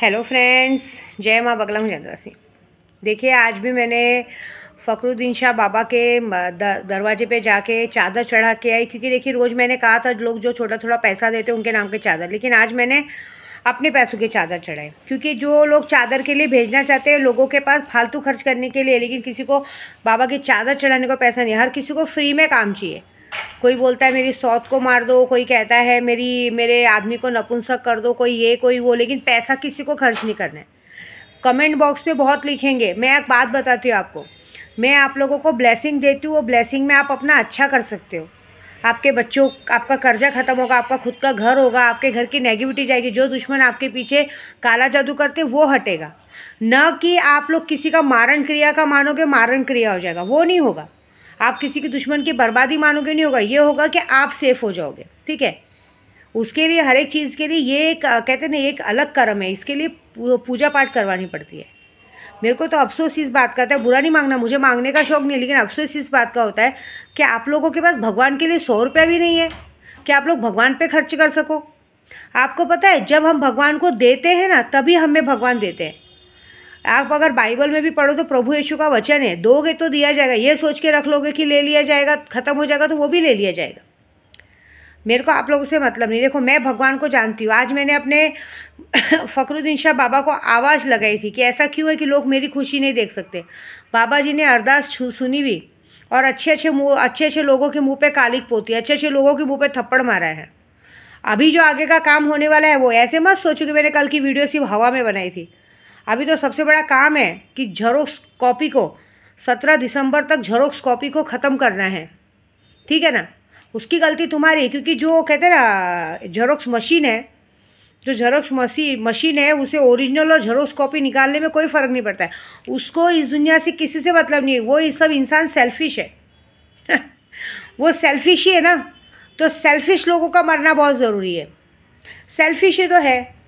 Hello friends, जय माँ बगला मुजद्दसी। देखिए, आज भी मैंने फ़खरुद्दीन शाह बाबा के दरवाजे पे जाके चादर चढ़ा के आई, क्योंकि देखिए रोज़ मैंने कहा था लोग जो छोटा थोड़ा पैसा देते हैं उनके नाम के चादर, लेकिन आज मैंने अपने पैसों के चादर चढ़ाए। क्योंकि जो लोग चादर के लिए भेजना चाहते हैं लोगों के पास फालतू खर्च करने के लिए, लेकिन किसी को बाबा की चादर चढ़ाने को पैसा नहीं। हर किसी को फ्री में काम चाहिए। कोई बोलता है मेरी सौत को मार दो, कोई कहता है मेरे आदमी को नपुंसक कर दो, कोई ये कोई वो, लेकिन पैसा किसी को खर्च नहीं करना है। कमेंट बॉक्स पे बहुत लिखेंगे। मैं एक बात बताती हूँ आपको, मैं आप लोगों को ब्लेसिंग देती हूँ। वो ब्लेसिंग में आप अपना अच्छा कर सकते हो। आपके बच्चों, आपका कर्जा ख़त्म होगा, आपका खुद का घर होगा, आपके घर की नेगेटिविटी जाएगी। जो दुश्मन आपके पीछे काला जादू करते वो हटेगा। न कि आप लोग किसी का मारण क्रिया का मानोगे, मारण क्रिया हो जाएगा, वो नहीं होगा। आप किसी के दुश्मन की बर्बादी मानोगे, नहीं होगा। ये होगा कि आप सेफ़ हो जाओगे। ठीक है, उसके लिए हर एक चीज़ के लिए ये एक कहते हैं ना, एक अलग कर्म है। इसके लिए पूजा पाठ करवानी पड़ती है। मेरे को तो अफसोस इस बात का होता है, बुरा नहीं मांगना, मुझे मांगने का शौक़ नहीं, लेकिन अफसोस इस बात का होता है कि आप लोगों के पास भगवान के लिए 100 रुपया भी नहीं है कि आप लोग भगवान पे खर्च कर सको। आपको पता है, जब हम भगवान को देते हैं ना, तभी हमें भगवान देते हैं। आप अगर बाइबल में भी पढ़ो तो प्रभु यीशु का वचन है, दोगे तो दिया जाएगा। ये सोच के रख लोगे कि ले लिया जाएगा, ख़त्म हो जाएगा, तो वो भी ले लिया जाएगा। मेरे को आप लोगों से मतलब नहीं। देखो, मैं भगवान को जानती हूँ। आज मैंने अपने फ़खरुद्दीन शाह बाबा को आवाज़ लगाई थी कि ऐसा क्यों है कि लोग मेरी खुशी नहीं देख सकते। बाबा जी ने अरदास सुनी भी, और अच्छे अच्छे लोगों के मुंह पे कालिक पोती, अच्छे अच्छे लोगों के मुंह पे थप्पड़ मारा है। अभी जो आगे का काम होने वाला है, वो ऐसे मत सोचो कि मैंने कल की वीडियो सिर्फ हवा में बनाई थी। अभी तो सबसे बड़ा काम है कि जेरोक्स कॉपी को 17 दिसंबर तक जेरोक्स कॉपी को ख़त्म करना है। ठीक है ना, उसकी गलती तुम्हारी है, क्योंकि जो कहते हैं ना जेरोक्स मशीन है, जो जेरोक्स मशीन है, उसे ओरिजिनल और जेरोक्स कॉपी निकालने में कोई फ़र्क नहीं पड़ता है। उसको इस दुनिया से किसी से मतलब नहीं है। वो ये सब इंसान सेल्फिश है वो सेल्फिश ही है ना, तो सेल्फिश लोगों का मरना बहुत ज़रूरी है। सेल्फिश ही तो है।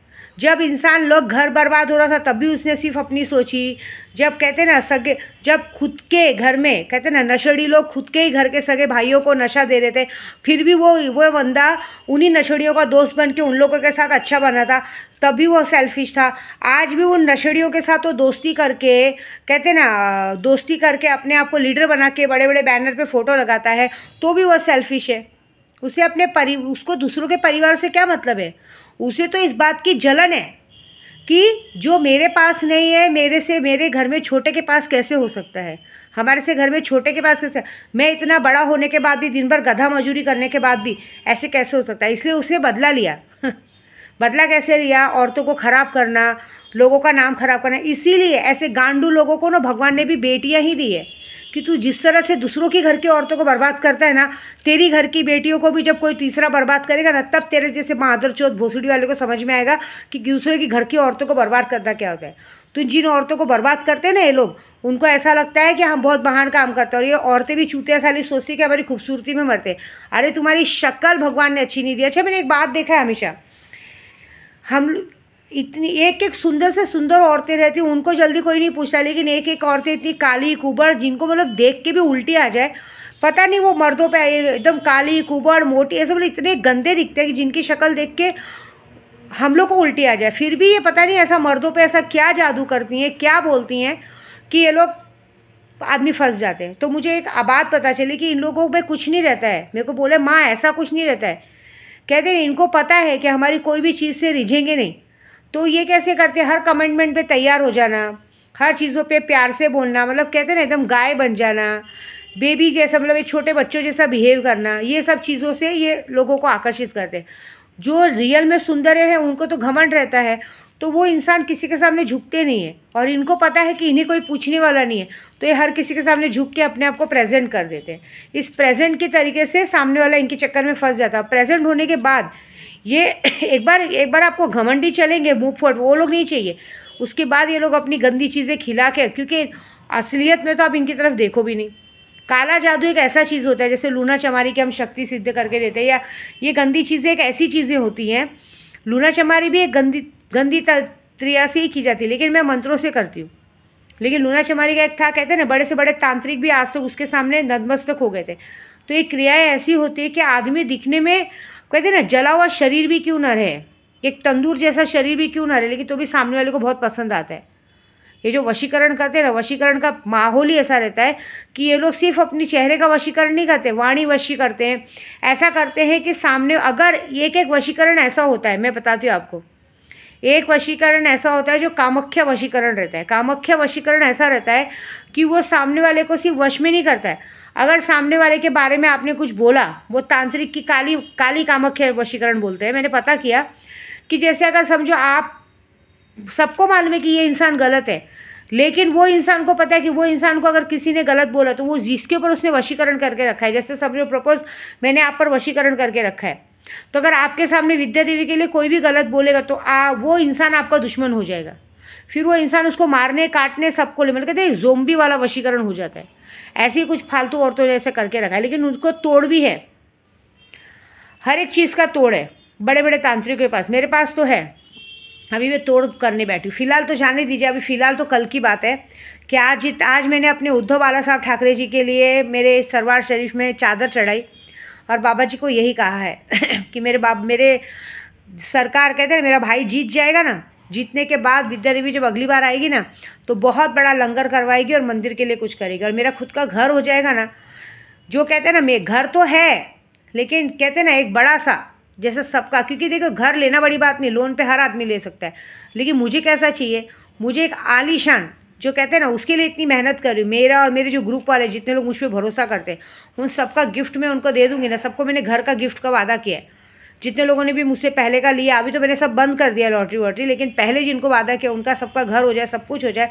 जब इंसान लोग घर बर्बाद हो रहा था तब भी उसने सिर्फ अपनी सोची। जब कहते ना सगे, जब खुद के घर में कहते ना नशेड़ी लोग खुद के ही घर के सगे भाइयों को नशा दे रहे थे, फिर भी वो बंदा उन्हीं नशेड़ियों का दोस्त बन के उन लोगों के साथ अच्छा बना था, तब भी वो सेल्फिश था। आज भी उन नशेड़ियों के साथ वो दोस्ती करके, कहते ना दोस्ती करके अपने आप को लीडर बना के बड़े बड़े बैनर पर फ़ोटो लगाता है, तो भी वो सेल्फिश है। उसे उसको दूसरों के परिवार से क्या मतलब है। उसे तो इस बात की जलन है कि जो मेरे पास नहीं है, मेरे घर में छोटे के पास कैसे हो सकता है, हमारे से घर में छोटे के पास कैसे, मैं इतना बड़ा होने के बाद भी, दिन भर गधा मजूरी करने के बाद भी ऐसे कैसे हो सकता है। इसलिए उसने बदला लिया बदला कैसे लिया? औरतों को ख़राब करना, लोगों का नाम ख़राब करना। इसीलिए ऐसे गांडू लोगों को ना भगवान ने भी बेटियाँ ही दी है कि तू जिस तरह से दूसरों की घर की औरतों को बर्बाद करता है ना, तेरी घर की बेटियों को भी जब कोई तीसरा बर्बाद करेगा ना, तब तेरे जैसे मादर चौथ भोसड़ी वाले को समझ में आएगा कि दूसरे की घर की औरतों को बर्बाद करना क्या होता है। तो जिन औरतों को बर्बाद करते हैं ना ये लोग, उनको ऐसा लगता है कि हम बहुत महान काम करते हैं। और ये औरतें भी चूतिया साली सोचती है कि हमारी खूबसूरती में मरते। अरे तुम्हारी शक्ल भगवान ने अच्छी नहीं दी। अच्छा, मैंने एक बात देखा है, हमेशा हम इतनी एक एक सुंदर से सुंदर औरतें रहती, उनको जल्दी कोई नहीं पूछता, लेकिन एक एक औरतें इतनी काली कुबड़, जिनको मतलब देख के भी उल्टी आ जाए। पता नहीं वो मर्दों पे एकदम काली कुबड़ मोटी ऐसे मतलब इतने गंदे दिखते हैं कि जिनकी शक्ल देख के हम लोग को उल्टी आ जाए। फिर भी ये पता नहीं ऐसा मर्दों पे ऐसा क्या जादू करती हैं, क्या बोलती हैं कि ये लोग आदमी फंस जाते हैं। तो मुझे एक बात पता चली कि इन लोगों में कुछ नहीं रहता है। मेरे को बोले माँ ऐसा कुछ नहीं रहता है। कहते हैं इनको पता है कि हमारी कोई भी चीज़ से रिझेंगे नहीं, तो ये कैसे करते हैं, हर कमेंटमेंट पे तैयार हो जाना, हर चीज़ों पे प्यार से बोलना, मतलब कहते हैं ना एकदम गाय बन जाना, बेबी जैसा, मतलब एक छोटे बच्चों जैसा बिहेव करना। ये सब चीज़ों से ये लोगों को आकर्षित करते हैं। जो रियल में सुंदर है उनको तो घमंड रहता है, तो वो इंसान किसी के सामने झुकते नहीं है। और इनको पता है कि इन्हें कोई पूछने वाला नहीं है, तो ये हर किसी के सामने झुक के अपने आप को प्रेजेंट कर देते हैं। इस प्रेजेंट के तरीके से सामने वाला इनके चक्कर में फंस जाता है। प्रेजेंट होने के बाद ये एक बार आपको घमंडी चलेंगे, मुँह फट, वो लोग नहीं चाहिए। उसके बाद ये लोग अपनी गंदी चीज़ें खिला के, क्योंकि असलियत में तो आप इनकी तरफ देखो भी नहीं। काला जादू एक ऐसा चीज़ होता है, जैसे लूना चमारी की हम शक्ति सिद्ध करके देते हैं, या ये गंदी चीज़ें एक ऐसी चीज़ें होती हैं। लूना चमारी भी एक गंदी तंत्रिया से ही की जाती है, लेकिन मैं मंत्रों से करती हूँ। लेकिन लूना चमारी का एक था, कहते हैं ना बड़े से बड़े तांत्रिक भी आज तक उसके सामने नतमस्तक हो गए थे। तो ये क्रियाएँ ऐसी होती है कि आदमी दिखने में, कहते हैं ना जला हुआ शरीर भी क्यों न रहे, एक तंदूर जैसा शरीर भी क्यों ना रहे, लेकिन तो भी सामने वाले को बहुत पसंद आता है। ये जो वशीकरण करते हैं ना, वशीकरण का माहौल ही ऐसा रहता है कि ये लोग सिर्फ अपनी चेहरे का वशीकरण नहीं करते, वाणी वशी करते हैं। ऐसा करते हैं कि सामने, अगर एक एक वशीकरण ऐसा होता है, मैं बताती हूँ आपको, एक वशीकरण ऐसा होता है जो कामख्या वशीकरण रहता है। कामख्या वशीकरण ऐसा रहता है कि वो सामने वाले को सिर्फ वश में नहीं करता है, अगर सामने वाले के बारे में आपने कुछ बोला, वो तांत्रिक की काली काली कामख्या वशीकरण बोलते हैं। मैंने पता किया कि जैसे अगर समझो आप, सबको मालूम है कि ये इंसान गलत है, लेकिन वो इंसान को पता है कि वो इंसान को अगर किसी ने गलत बोला तो वो जिसके ऊपर उसने वशीकरण करके रखा है, जैसे समझो प्रपोज मैंने आप पर वशीकरण करके रखा है, तो अगर आपके सामने विद्या देवी के लिए कोई भी गलत बोलेगा तो वो इंसान आपका दुश्मन हो जाएगा। फिर वो इंसान उसको मारने काटने सबको ले, मतलब कहते हैं ज़ोंबी वाला वशीकरण हो जाता है। ऐसे ही कुछ फालतू औरतों ने ऐसे करके रखा है, लेकिन उनको तोड़ भी है, हर एक चीज़ का तोड़ है बड़े बड़े तांत्रिकों के पास। मेरे पास तो है, अभी मैं तोड़ करने बैठी हूँ। फिलहाल तो जाने दीजिए, अभी फ़िलहाल तो कल की बात है कि आज मैंने अपने उद्धव बाला साहब ठाकरे जी के लिए मेरे सरवार शरीफ में चादर चढ़ाई और बाबा जी को यही कहा है कि मेरे सरकार कहते हैं मेरा भाई जीत जाएगा ना, जीतने के बाद विद्या देवी जब अगली बार आएगी ना तो बहुत बड़ा लंगर करवाएगी और मंदिर के लिए कुछ करेगी, और मेरा खुद का घर हो जाएगा ना। जो कहते हैं ना, मैं घर तो है लेकिन कहते हैं ना एक बड़ा सा जैसे सबका, क्योंकि देखो घर लेना बड़ी बात नहीं, लोन पे हर आदमी ले सकता है, लेकिन मुझे कैसा चाहिए, मुझे एक आलीशान, जो कहते हैं ना उसके लिए इतनी मेहनत कर रही हूँ। मेरा और मेरे जो ग्रुप वाले जितने लोग मुझ पर भरोसा करते हैं उन सबका गिफ्ट मैं उनको दे दूँगी ना। सबको मैंने घर का गिफ्ट का वादा किया है, जितने लोगों ने भी मुझसे पहले का लिया। अभी तो मैंने सब बंद कर दिया लॉटरी वॉटरी, लेकिन पहले जिनको वादा किया उनका सबका घर हो जाए, सब कुछ हो जाए।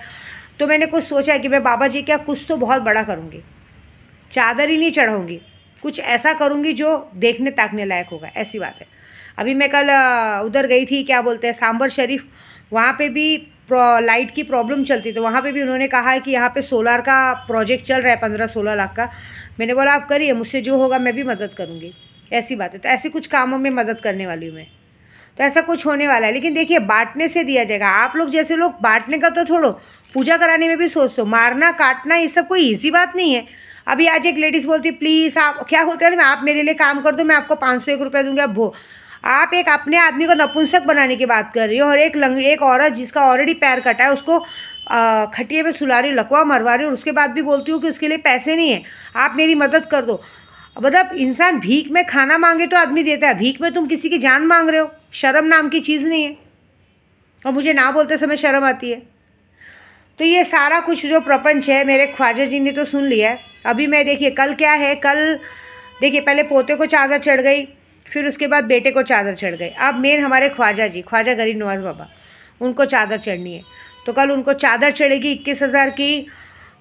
तो मैंने कुछ सोचा है कि मैं बाबा जी क्या कुछ तो बहुत बड़ा करूँगी, चादर ही नहीं चढ़ाऊँगी, कुछ ऐसा करूँगी जो देखने ताकने लायक होगा, ऐसी बात है। अभी मैं कल उधर गई थी, क्या बोलते हैं, सांबर शरीफ, वहाँ पे भी लाइट की प्रॉब्लम चलती, तो वहाँ पे भी उन्होंने कहा है कि यहाँ पे सोलार का प्रोजेक्ट चल रहा है 15-16 लाख का। मैंने बोला आप करिए, मुझसे जो होगा मैं भी मदद करूँगी, ऐसी बात है। तो ऐसे कुछ कामों में मदद करने वाली हूँ मैं, तो ऐसा कुछ होने वाला है। लेकिन देखिए बांटने से दिया जाएगा। आप लोग जैसे लोग बांटने का तो छोड़ो, पूजा कराने में भी सोचते हो, मारना काटना ये सब कोई ईजी बात नहीं है। अभी आज एक लेडीज़ बोलती प्लीज़ आप, क्या बोलते हैं ना, आप मेरे लिए काम कर दो, मैं आपको 501 रुपये दूँगी। अब आप एक अपने आदमी को नपुंसक बनाने की बात कर रही हो, और एक औरत जिसका ऑलरेडी पैर कटा है उसको खटिए में सुला रही हो, लकवा मरवा रही हो, और उसके बाद भी बोलती हूँ कि उसके लिए पैसे नहीं है, आप मेरी मदद कर दो। मतलब इंसान भीख में खाना मांगे तो आदमी देता है, भीख में तुम किसी की जान मांग रहे हो, शर्म नाम की चीज़ नहीं है, और मुझे ना बोलते समय शर्म आती है। तो ये सारा कुछ जो प्रपंच है मेरे ख्वाजा जी ने तो सुन लिया है। अभी मैं देखिए कल क्या है, कल देखिए पहले पोते को चादर चढ़ गई, फिर उसके बाद बेटे को चादर चढ़ गई। अब मेन हमारे ख्वाजा जी, ख्वाजा गरीब नवाज़ बाबा, उनको चादर चढ़नी है, तो कल उनको चादर चढ़ेगी 21,000 की,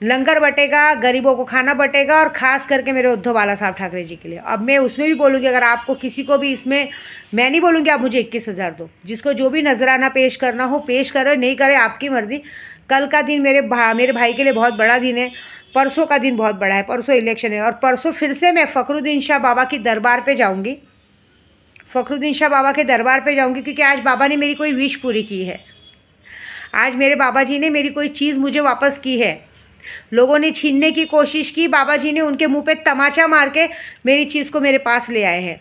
लंगर बटेगा, गरीबों को खाना बटेगा, और ख़ास करके मेरे उद्धव बाला साहब ठाकरे जी के लिए। अब मैं उसमें भी बोलूँगी, अगर आपको किसी को भी इसमें, मैं नहीं बोलूँगी आप मुझे 21,000 दो, जिसको जो भी नजराना पेश करना हो पेश करो, नहीं करे आपकी मर्ज़ी। कल का दिन मेरे भाई के लिए बहुत बड़ा दिन है, परसों का दिन बहुत बड़ा है, परसों इलेक्शन है, और परसों फिर से मैं फ़खरुद्दीन शाह बाबा की दरबार पे जाऊंगी, फ़खरुद्दीन शाह बाबा के दरबार पे जाऊंगी, क्योंकि आज बाबा ने मेरी कोई विश पूरी की है। आज मेरे बाबा जी ने मेरी कोई चीज़ मुझे वापस की है। लोगों ने छीनने की कोशिश की, बाबा जी ने उनके मुंह पे तमाचा मार के मेरी चीज़ को मेरे पास ले आए हैं।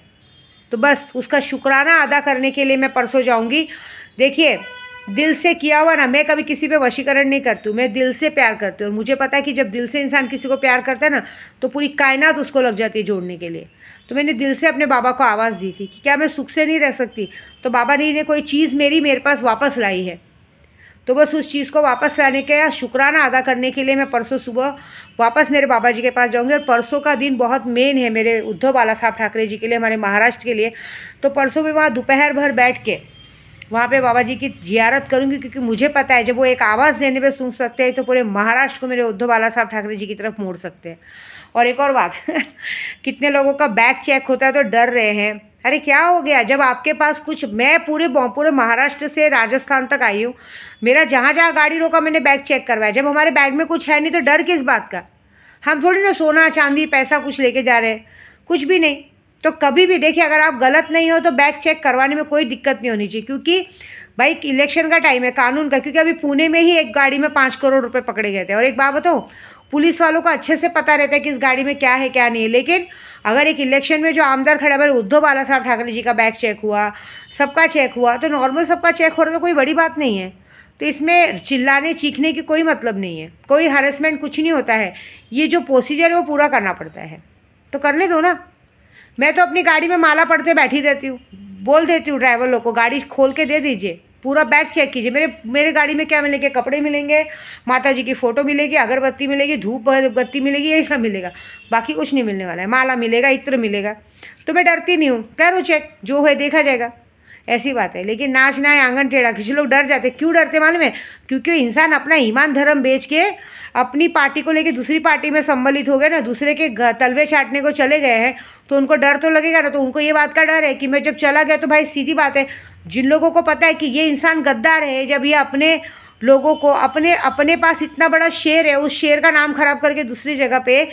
तो बस उसका शुक्राना अदा करने के लिए मैं परसों जाऊंगी। देखिए दिल से किया हुआ ना, मैं कभी किसी पे वशीकरण नहीं करती हूँ, मैं दिल से प्यार करती हूँ, और मुझे पता है कि जब दिल से इंसान किसी को प्यार करता है ना तो पूरी कायनात उसको लग जाती है जोड़ने के लिए। तो मैंने दिल से अपने बाबा को आवाज़ दी थी कि क्या मैं सुख से नहीं रह सकती, तो बाबा ने कोई चीज़ मेरे पास वापस लाई है, तो बस उस चीज़ को वापस लाने का शुक्राना अदा करने के लिए मैं परसों सुबह वापस मेरे बाबा जी के पास जाऊंगी। और परसों का दिन बहुत मेन है मेरे उद्धव बाला साहब ठाकरे जी के लिए, हमारे महाराष्ट्र के लिए। तो परसों मैं वहाँ दोपहर भर बैठ के वहाँ पे बाबा जी की जियारत करूँगी, क्योंकि मुझे पता है जब वो एक आवाज़ देने पे सुन सकते हैं तो पूरे महाराष्ट्र को मेरे उद्धव बाला साहब ठाकरे जी की तरफ मोड़ सकते हैं। और एक और बात कितने लोगों का बैग चेक होता है तो डर रहे हैं, अरे क्या हो गया जब आपके पास कुछ, मैं पूरे महाराष्ट्र से राजस्थान तक आई हूँ, मेरा जहाँ जहाँ गाड़ी रोका मैंने बैग चेक करवाया। जब हमारे बैग में कुछ है नहीं तो डर किस बात का, हम थोड़ी ना सोना चांदी पैसा कुछ लेके जा रहे हैं, कुछ भी नहीं। तो कभी भी देखिए अगर आप गलत नहीं हो तो बैग चेक करवाने में कोई दिक्कत नहीं होनी चाहिए, क्योंकि भाई इलेक्शन का टाइम है, कानून का। क्योंकि अभी पुणे में ही एक गाड़ी में 5 करोड़ रुपए पकड़े गए थे। और एक बात बताओ, पुलिस वालों को अच्छे से पता रहता है कि इस गाड़ी में क्या है क्या नहीं है। लेकिन अगर एक इलेक्शन में जो आमदार खड़ा है, उद्धव बाला साहब ठाकरे जी का बैग चेक हुआ, सबका चेक हुआ, तो नॉर्मल सबका चेक हो रहा है, तो कोई बड़ी बात नहीं है। तो इसमें चिल्लाने चीखने की कोई मतलब नहीं है, कोई हरेसमेंट कुछ नहीं होता है। ये जो प्रोसीजर है वो पूरा करना पड़ता है, तो करने दो ना। मैं तो अपनी गाड़ी में माला पढ़ते बैठी रहती हूँ, बोल देती हूँ ड्राइवर लोग को गाड़ी खोल के दे दीजिए, पूरा बैग चेक कीजिए। मेरे गाड़ी में क्या मिलेंगे, कपड़े मिलेंगे, माता जी की फ़ोटो मिलेगी, अगरबत्ती मिलेगी, धूप बत्ती मिलेगी, यही सब मिलेगा, बाकी कुछ नहीं मिलने वाला है। माला मिलेगा, इत्र मिलेगा। तो मैं डरती नहीं हूँ, करो चेक, जो है देखा जाएगा, ऐसी बात है। लेकिन नाच ना है आंगन टेढ़ा, कुछ लोग डर जाते। क्यों डरते मालूम है? क्योंकि इंसान अपना ईमान धर्म बेच के अपनी पार्टी को लेके दूसरी पार्टी में सम्मिलित हो गए ना, दूसरे के तलवे चाटने को चले गए हैं, तो उनको डर तो लगेगा ना। तो उनको ये बात का डर है कि मैं जब चला गया तो भाई सीधी बात है, जिन लोगों को पता है कि ये इंसान गद्दार है, जब ये अपने लोगों को अपने पास इतना बड़ा शेर है, उस शेर का नाम खराब करके दूसरी जगह पे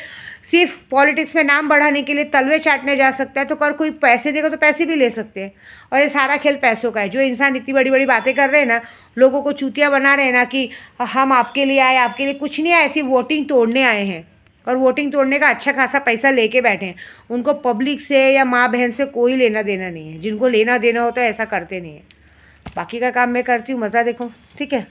सिर्फ पॉलिटिक्स में नाम बढ़ाने के लिए तलवे चाटने जा सकता है, तो कर कोई पैसे देगा तो पैसे भी ले सकते हैं। और ये सारा खेल पैसों का है। जो इंसान इतनी बड़ी बड़ी बातें कर रहे हैं ना, लोगों को चूतिया बना रहे हैं ना कि हम आपके लिए आए, आपके लिए कुछ नहीं आए, सिर्फ वोटिंग तोड़ने आए हैं। और वोटिंग तोड़ने का अच्छा खासा पैसा लेके बैठे हैं। उनको पब्लिक से या माँ बहन से कोई लेना देना नहीं है। जिनको लेना देना होता है ऐसा करते नहीं है। बाकी का काम मैं करती हूँ, मज़ा देखो, ठीक है।